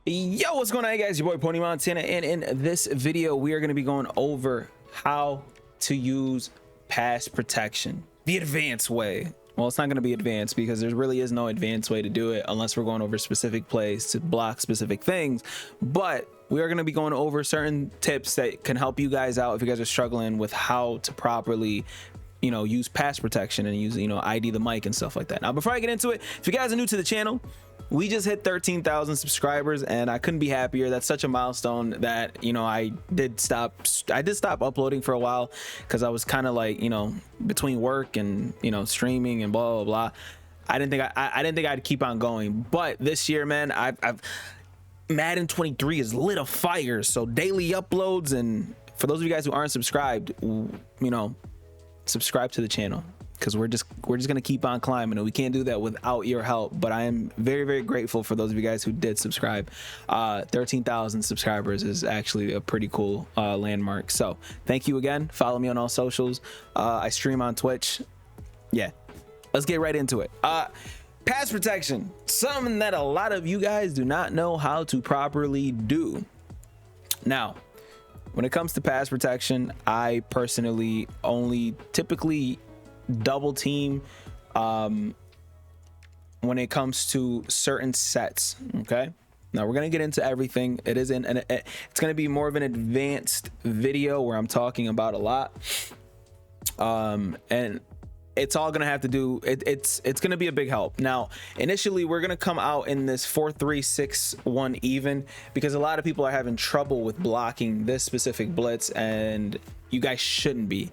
Yo, what's going on, guys? Your boy Pony Montana, and in this video we are going to be going over how to use pass protection the advanced way. Well, it's not going to be advanced because there really is no advanced way to do it unless we're going over specific plays to block specific things, but we are going to be going over certain tips that can help you guys out if you guys are struggling with how to properly use pass protection and use ID the mic and stuff like that. Now, before I get into it, if you guys are new to the channel, we just hit 13,000 subscribers and I couldn't be happier. That's such a milestone that I did stop uploading for a while because I was kind of like between work and streaming and blah blah blah. I didn't think I'd keep on going, but this year, man, I've Madden 23 is lit a fire, so daily uploads. And for those of you guys who aren't subscribed, subscribe to the channel, because we're just gonna keep on climbing, and we can't do that without your help. But I am very, very grateful for those of you guys who did subscribe. 13,000 subscribers is actually a pretty cool landmark, so thank you again. Follow me on all socials. I stream on Twitch. Yeah, let's get right into it. Pass protection, something that a lot of you guys do not know how to properly do. Now, when it comes to pass protection, I personally only typically double team when it comes to certain sets. Okay, now we're gonna get into everything. It's gonna be more of an advanced video where I'm talking about a lot, and it's all gonna have to do it's gonna be a big help. Now, initially we're gonna come out in this 4-3-6-1 even, because a lot of people are having trouble with blocking this specific blitz, and you guys shouldn't be.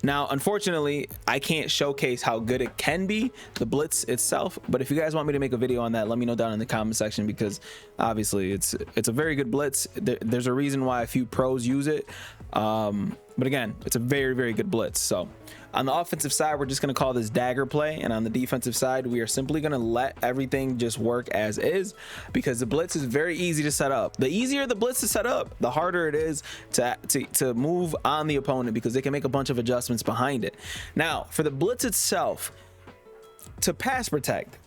Now, unfortunately, I can't showcase how good it can be, the blitz itself, but if you guys want me to make a video on that, let me know down in the comment section, because obviously it's a very good blitz. There's a reason why a few pros use it, but again, it's a very, very good blitz. So on the offensive side, we're just going to call this dagger play, and on the defensive side, we are simply going to let everything just work as is, because the blitz is very easy to set up. The easier the blitz to set up, the harder it is to move on the opponent, because they can make a bunch of adjustments behind it. Now, for the blitz itself, to pass protect,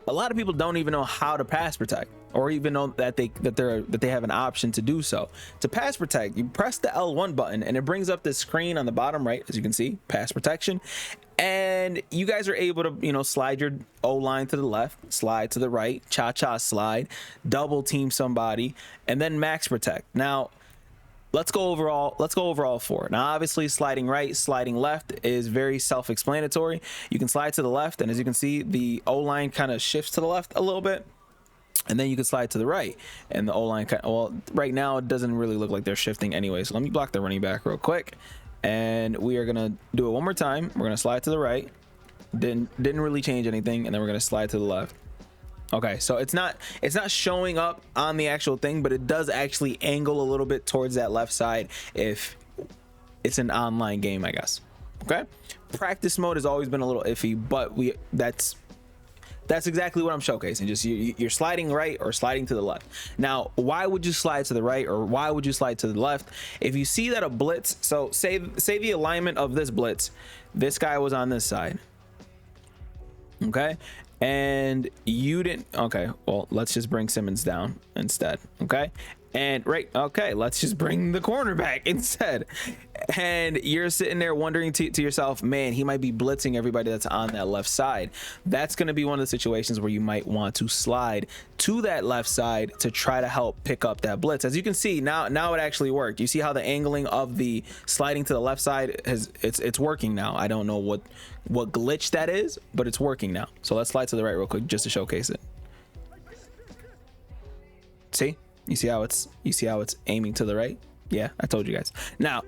a lot of people don't even know how to pass protect, or even know that they have an option to do so. To pass protect, you press the L1 button and it brings up this screen on the bottom right, as you can see, pass protection, and you guys are able to slide your O line to the left, slide to the right, cha-cha slide, double team somebody, and then max protect. Now, let's go over all four. Now, obviously, sliding right, sliding left is very self-explanatory. You can slide to the left, and as you can see, the O-line kind of shifts to the left a little bit, and then you can slide to the right, and the O-line well, right now it doesn't really look like they're shifting anyway, so let me block the running back real quick, and we are gonna do it one more time. We're gonna slide to the right, didn't really change anything, and then we're gonna slide to the left. Okay, so it's not showing up on the actual thing, but it does actually angle a little bit towards that left side if it's an online game, I guess. Okay, practice mode has always been a little iffy, but that's exactly what I'm showcasing. Just you're sliding right or sliding to the left. Now, why would you slide to the right or why would you slide to the left? If you see that a blitz, so say the alignment of this blitz, this guy was on this side, okay, and you didn't, okay, well, let's just bring Simmons down instead, okay, and right, okay, let's just bring the cornerback instead, and you're sitting there wondering to yourself, man, he might be blitzing everybody that's on that left side. That's going to be one of the situations where you might want to slide to that left side to try to help pick up that blitz. As you can see, now it actually worked. You see how the angling of the sliding to the left side it's working now. I don't know what glitch that is, but it's working now. So let's slide to the right real quick just to showcase it. See? You see how it's aiming to the right? Yeah, I told you guys. Now,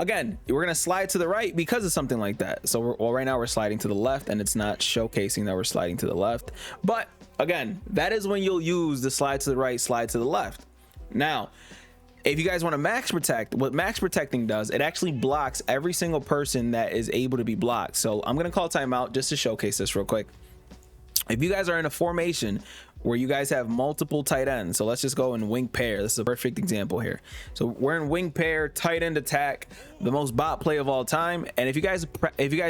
again, we're gonna slide to the right because of something like that. So right now we're sliding to the left, and it's not showcasing that we're sliding to the left. But again, that is when you'll use the slide to the right, slide to the left. Now, if you guys want to max protect, what max protecting does, it actually blocks every single person that is able to be blocked. So I'm gonna call timeout just to showcase this real quick. if you guys are in a formation where you guys have multiple tight ends, so let's just go in wing pair. This is a perfect example here. So we're in wing pair, tight end attack, the most bot play of all time. And if you guys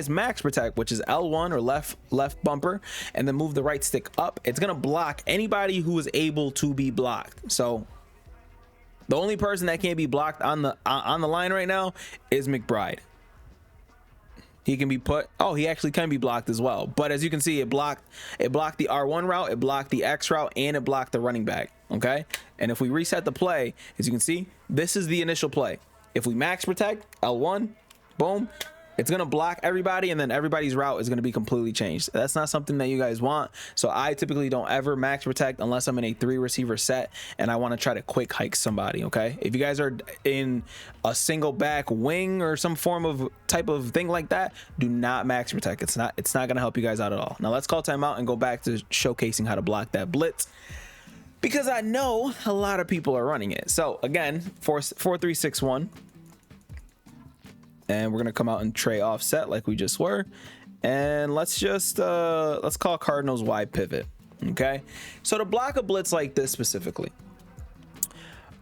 max protect, which is L1 or left bumper, and then move the right stick up, it's gonna block anybody who is able to be blocked. So the only person that can't be blocked on the line right now is McBride. He can be put, oh, he actually can be blocked as well. But as you can see, it blocked the R1 route, it blocked the X route, and it blocked the running back. Okay. And if we reset the play, as you can see, this is the initial play. If we max protect L1, boom, it's going to block everybody, and then everybody's route is going to be completely changed. That's not something that you guys want. So I typically don't ever max protect unless I'm in a 3 receiver set and I want to try to quick hike somebody. Okay. If you guys are in a single back wing or some form of type of thing like that, do not max protect. It's not going to help you guys out at all. Now let's call timeout and go back to showcasing how to block that blitz, because I know a lot of people are running it. So again, 4-3-6-1. And we're gonna come out and tray offset like we just were, and let's call Cardinals wide pivot. Okay, so to block a blitz like this specifically,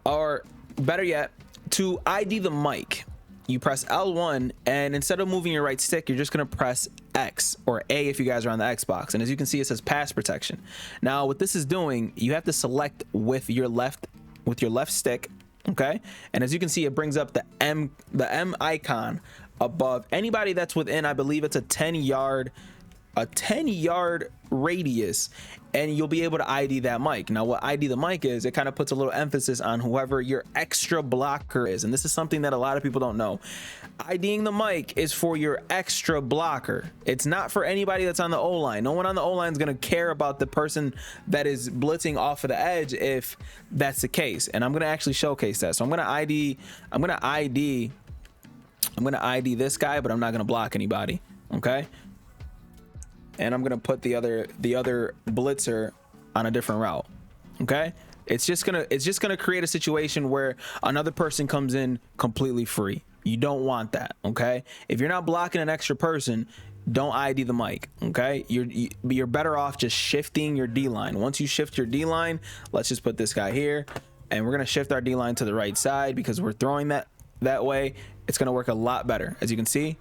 or better yet, to ID the mic, you press L1, and instead of moving your right stick, you're just gonna press X or A if you guys are on the Xbox. And as you can see, it says pass protection. Now what this is doing, you have to select with your left stick. Okay, and as you can see, it brings up the M icon above anybody that's within, I believe it's a 10-yard radius, and you'll be able to ID that mic. Now what ID the mic is, it kind of puts a little emphasis on whoever your extra blocker is, and this is something that a lot of people don't know. IDing the mic is for your extra blocker. It's not for anybody that's on the O-line. No one on the O-line is going to care about the person that is blitzing off of the edge if that's the case. And I'm going to actually showcase that. So I'm going to ID this guy, but I'm not going to block anybody. Okay. And I'm going to put the other blitzer on a different route. Okay. It's just going to create a situation where another person comes in completely free. You don't want that. Okay. If you're not blocking an extra person, don't ID the mic. Okay. You're better off just shifting your D line. Once you shift your D line, let's just put this guy here, and we're going to shift our D line to the right side because we're throwing that way. It's going to work a lot better. As you can see,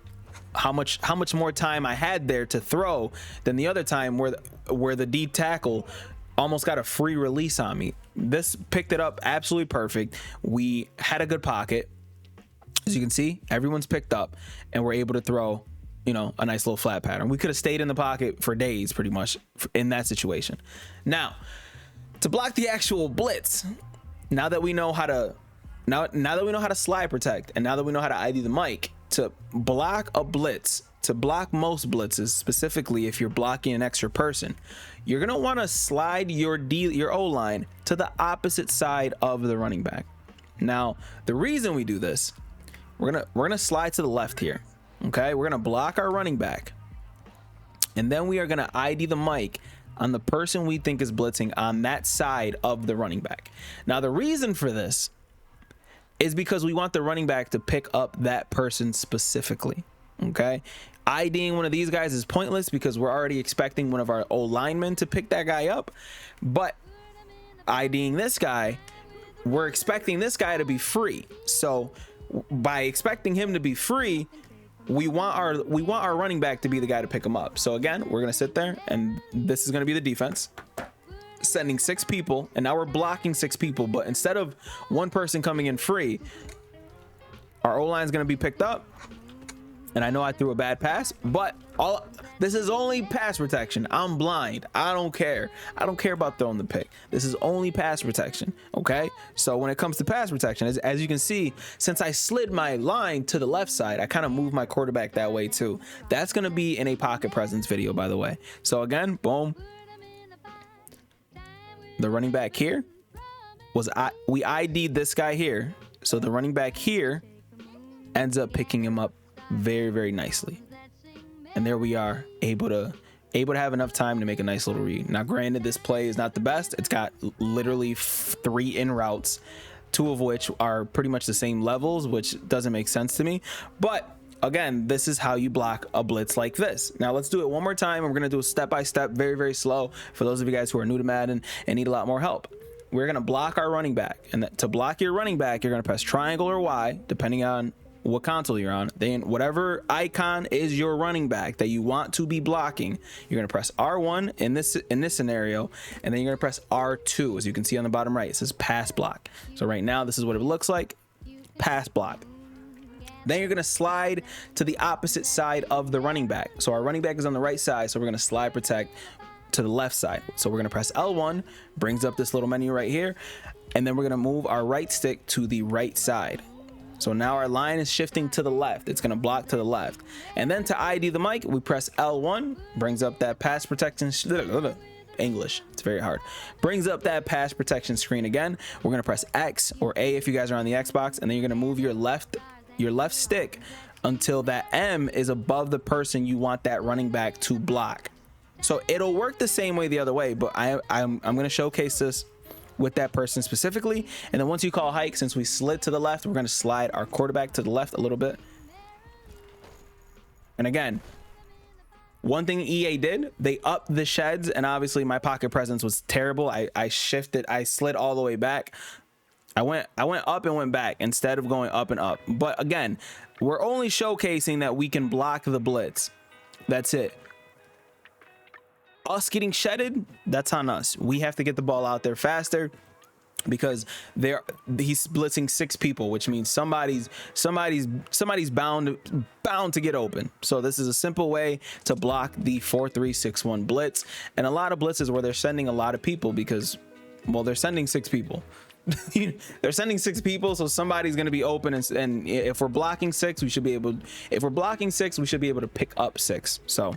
how much more time I had there to throw than the other time where the D tackle almost got a free release on me. This picked it up absolutely perfect. We had a good pocket. As you can see, everyone's picked up, and we're able to throw, a nice little flat pattern. We could have stayed in the pocket for days pretty much in that situation. Now, to block the actual blitz, now that we know how to slide protect, and now that we know how to ID the mic, to block a blitz, to block most blitzes, specifically if you're blocking an extra person, you're going to want to slide your O-line to the opposite side of the running back. Now, the reason we do this, we're going to slide to the left here. Okay? We're going to block our running back, and then we are going to ID the mic on the person we think is blitzing on that side of the running back. Now, the reason for this is because we want the running back to pick up that person specifically. Okay, IDing one of these guys is pointless because we're already expecting one of our O linemen to pick that guy up, but IDing this guy, we're expecting this guy to be free. So by expecting him to be free, we want our running back to be the guy to pick him up. So again, we're gonna sit there, and this is gonna be the defense, sending 6 people, and now we're blocking 6 people, but instead of one person coming in free, our O-line is going to be picked up. And I know I threw a bad pass, but this is only pass protection. I'm blind. I don't care about throwing the pick. This is only pass protection. Okay, so when it comes to pass protection, as you can see, since I slid my line to the left side, I kind of moved my quarterback that way too. That's going to be in a pocket presence video, by the way. So again, boom, the running back here we ID'd this guy here, so the running back here ends up picking him up very, very nicely, and there we are, able to have enough time to make a nice little read. Now granted, this play is not the best. It's got literally 3 in routes, 2 of which are pretty much the same levels, which doesn't make sense to me, but again, this is how you block a blitz like this. Now let's do it one more time. We're gonna do a step-by-step, very, very slow for those of you guys who are new to Madden and need a lot more help. We're gonna block our running back, and to block your running back, you're gonna press triangle or Y, depending on what console you're on. Then whatever icon is your running back that you want to be blocking, you're gonna press R1 in this scenario, and then you're gonna press R2. As you can see on the bottom right, it says pass block. So right now, this is what it looks like, pass block. Then you're gonna slide to the opposite side of the running back. So our running back is on the right side, so we're gonna slide protect to the left side. So we're gonna press L1, brings up this little menu right here, and then we're gonna move our right stick to the right side. So now our line is shifting to the left. It's gonna block to the left. And then to ID the mic, we press L1, brings up that pass protection, English, it's very hard. Brings up that pass protection screen again. We're gonna press X or A if you guys are on the Xbox, and then you're gonna move your left stick until that M is above the person you want that running back to block. So it'll work the same way the other way, but I'm gonna showcase this with that person specifically. And then once you call hike, since we slid to the left, we're going to slide our quarterback to the left a little bit. And again, one thing EA did, they upped the sheds, and obviously my pocket presence was terrible. I slid all the way back. I went up and went back instead of going up and up. But again, we're only showcasing that we can block the blitz. That's it. Us getting shedded, that's on us. We have to get the ball out there faster, because he's blitzing 6 people, which means somebody's bound to get open. So this is a simple way to block the 4-3-6-1 blitz, and a lot of blitzes where they're sending a lot of people, because, well, they're sending 6 people. They're sending 6 people, so somebody's going to be open, and if we're blocking 6, we should be able to pick up 6. So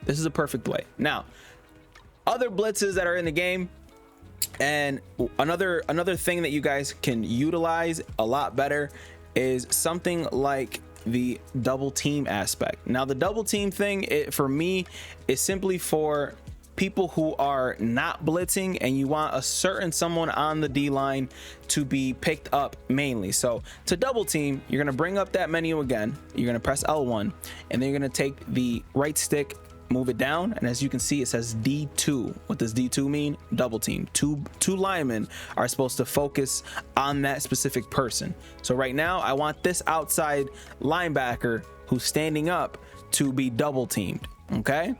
this is a perfect way. Now, other blitzes that are in the game, and another thing that you guys can utilize a lot better is something like the double team aspect. Now, the double team thing, for me, is simply for people who are not blitzing and you want a certain someone on the D line to be picked up mainly. So to double team, you're going to bring up that menu again. You're going to press L1, and then you're going to take the right stick, move it down, and as you can see, it says D2. What does D2 mean? Double team. Two linemen are supposed to focus on that specific person. So right now, I want this outside linebacker who's standing up to be double teamed. Okay,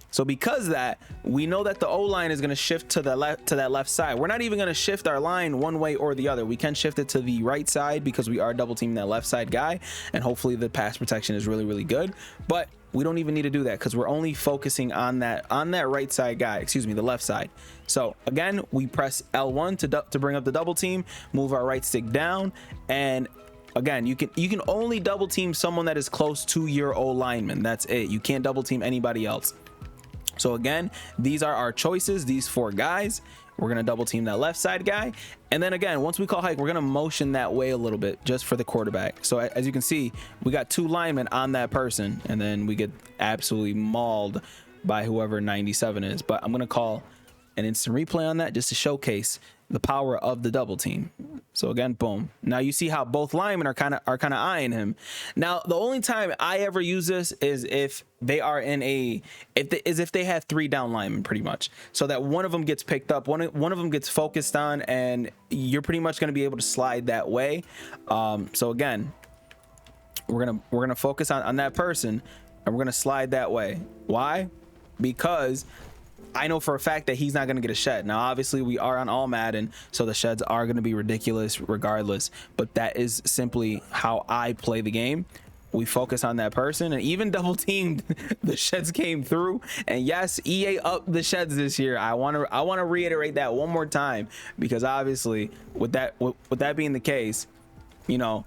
so because of that, we know that the O-line is going to shift to that left side. We're not even going to shift our line one way or the other. We can shift it to the right side because we are double teaming that left side guy, and hopefully the pass protection is really, really good. But we don't even need to do that because we're only focusing on that right side guy, excuse me, the left side. So again, we press L1 to bring up the double team, move our right stick down, and again, you can only double team someone that is close to your O lineman. That's it. You can't double team anybody else. So again, these are our choices, these 4 guys. We're going to double team that left side guy. And then again, once we call hike, we're going to motion that way a little bit just for the quarterback. So as you can see, we got 2 linemen on that person, and then we get absolutely mauled by whoever 97 is. But I'm going to call an instant replay on that just to showcase the power of the double team. So again, boom. Now you see how both linemen are kind of eyeing him. Now the only time I ever use this is if they are in if they have 3 down linemen, pretty much, so that one of them gets picked up, one of them gets focused on, and you're pretty much going to be able to slide that way. So again, we're gonna focus on that person, and we're gonna slide that way. Why? Because I know for a fact that he's not going to get a shed. Now, obviously, we are on all Madden, so the sheds are going to be ridiculous regardless. But that is simply how I play the game. We focus on that person, and even double teamed, the sheds came through. And yes, EA upped the sheds this year. I want to reiterate that one more time, because obviously, with that being the case, you know,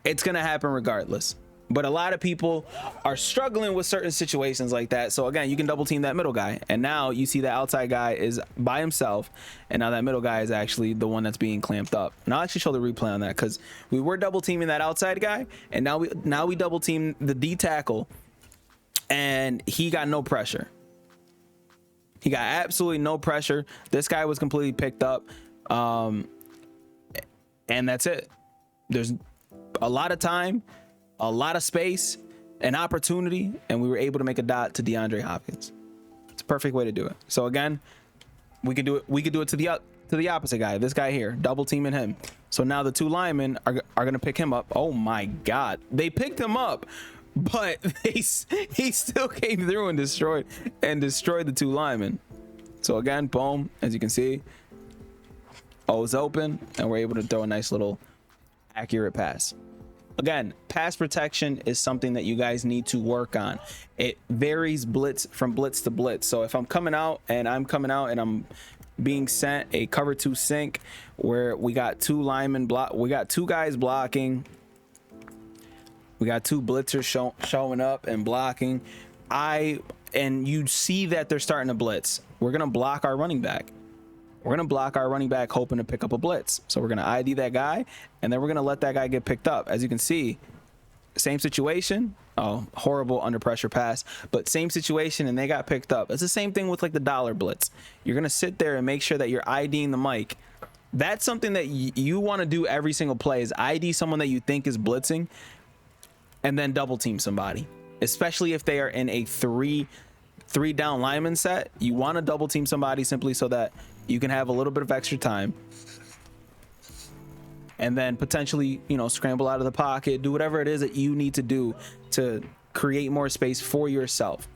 it's going to happen regardless. But a lot of people are struggling with certain situations like that. So again, you can double team that middle guy, and now you see the outside guy is by himself, and now that middle guy is actually the one that's being clamped up. And I'll actually show the replay on that, because we were double teaming that outside guy, and now we double team the D tackle, and he got no pressure. He got absolutely no pressure. This guy was completely picked up, and that's it. There's a lot of time. a lot of space, an opportunity, and we were able to make a dot to DeAndre Hopkins. It's a perfect way to do it. So again, we could do it to the opposite guy, this guy here, double teaming him. So now the two linemen are going to pick him up. Oh my God, they picked him up, but he still came through and destroyed the two linemen. So again, boom, as you can see, O's open, and we're able to throw a nice little accurate pass. Again, pass protection is something that you guys need to work on. It varies from blitz to blitz. So if I'm coming out and I'm being sent a cover 2 sink where we got two linemen we got two guys blocking, we got two blitzers showing up and blocking, and you see that they're starting to blitz, we're gonna block our running back. We're gonna block our running back hoping to pick up a blitz. So we're gonna ID that guy, and then we're gonna let that guy get picked up. As you can see, same situation. Oh, horrible under pressure pass, but same situation, and they got picked up. It's the same thing with like the dollar blitz. You're gonna sit there and make sure that you're IDing the mic. That's something that you want to do every single play, is ID someone that you think is blitzing, and then double team somebody, especially if they are in a three down lineman set. You want to double team somebody simply so that you can have a little bit of extra time, and then potentially, you know, scramble out of the pocket, do whatever it is that you need to do to create more space for yourself.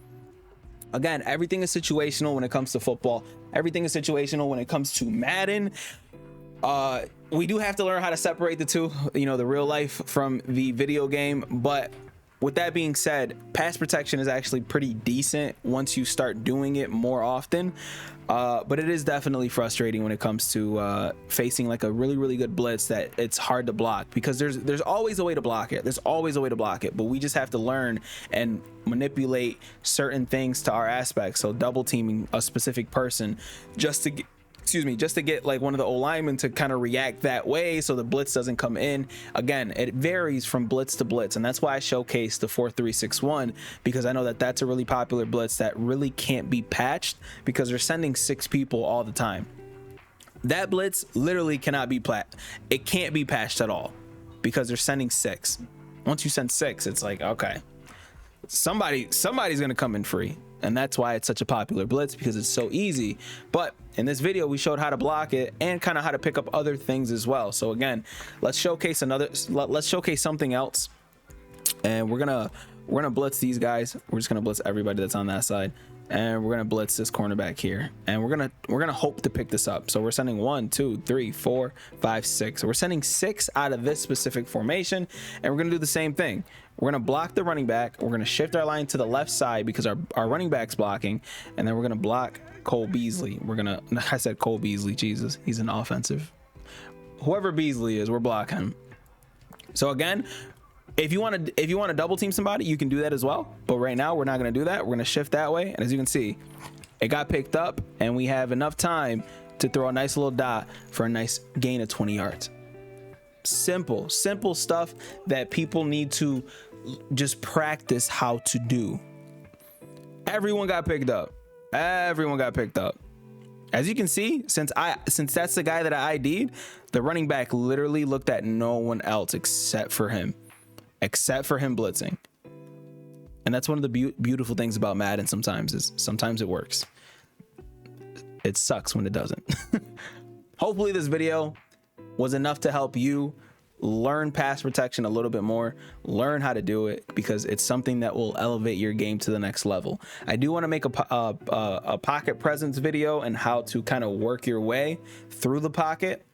Again, everything is situational when it comes to football. Everything is situational when it comes to Madden. We do have to learn how to separate the two, you know, the real life from the video game. But with that being said, pass protection is actually pretty decent once you start doing it more often. But it is definitely frustrating when it comes to facing like a really good blitz that it's hard to block, because there's always a way to block it. There's always a way to block it, but we just have to learn and manipulate certain things to our aspects. So double teaming a specific person just to get like one of the O-linemen to kind of react that way so the blitz doesn't come in. Again, it varies from blitz to blitz, and that's why I showcased the 4-3-6-1, because I know that that's a really popular blitz that really can't be patched because they're sending 6 people all the time. That blitz literally cannot be it can't be patched at all because they're sending 6. Once you send 6, it's like, okay, somebody's gonna come in free. And that's why it's such a popular blitz, because it's so easy. But in this video, we showed how to block it and kind of how to pick up other things as well. So again, let's showcase something else. And we're gonna blitz these guys. We're just gonna blitz everybody that's on that side, and we're gonna blitz this cornerback here, and we're gonna hope to pick this up. So we're sending 1, 2, 3, 4, 5, 6. So we're sending 6 out of this specific formation, and we're gonna do the same thing. We're gonna block the running back. We're gonna shift our line to the left side because our running back's blocking, and then we're gonna block Cole Beasley. I said Cole Beasley, Jesus, he's an offensive. Whoever Beasley is, we're blocking him. So again, if you want to double team somebody, you can do that as well. But right now, we're not gonna do that. We're gonna shift that way, and as you can see, it got picked up, and we have enough time to throw a nice little dot for a nice gain of 20 yards. Simple stuff that people need to just practice how to do. Everyone got picked up. As you can see, since that's the guy that I ID'd, the running back literally looked at no one else except for him blitzing. And that's one of the beautiful things about Madden sometimes it works. It sucks when it doesn't. Hopefully this video was enough to help you learn pass protection a little bit more, learn how to do it, because it's something that will elevate your game to the next level. I do want to make a pocket presence video and how to kind of work your way through the pocket.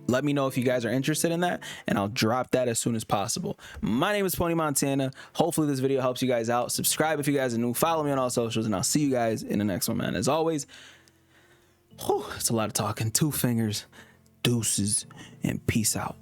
Let me know if you guys are interested in that, and I'll drop that as soon as possible. My name is Pony Montana. Hopefully this video helps you guys out. Subscribe if you guys are new. Follow me on all socials, and I'll see you guys in the next one, man. As always, it's a lot of talking. 2 fingers, deuces, and peace out.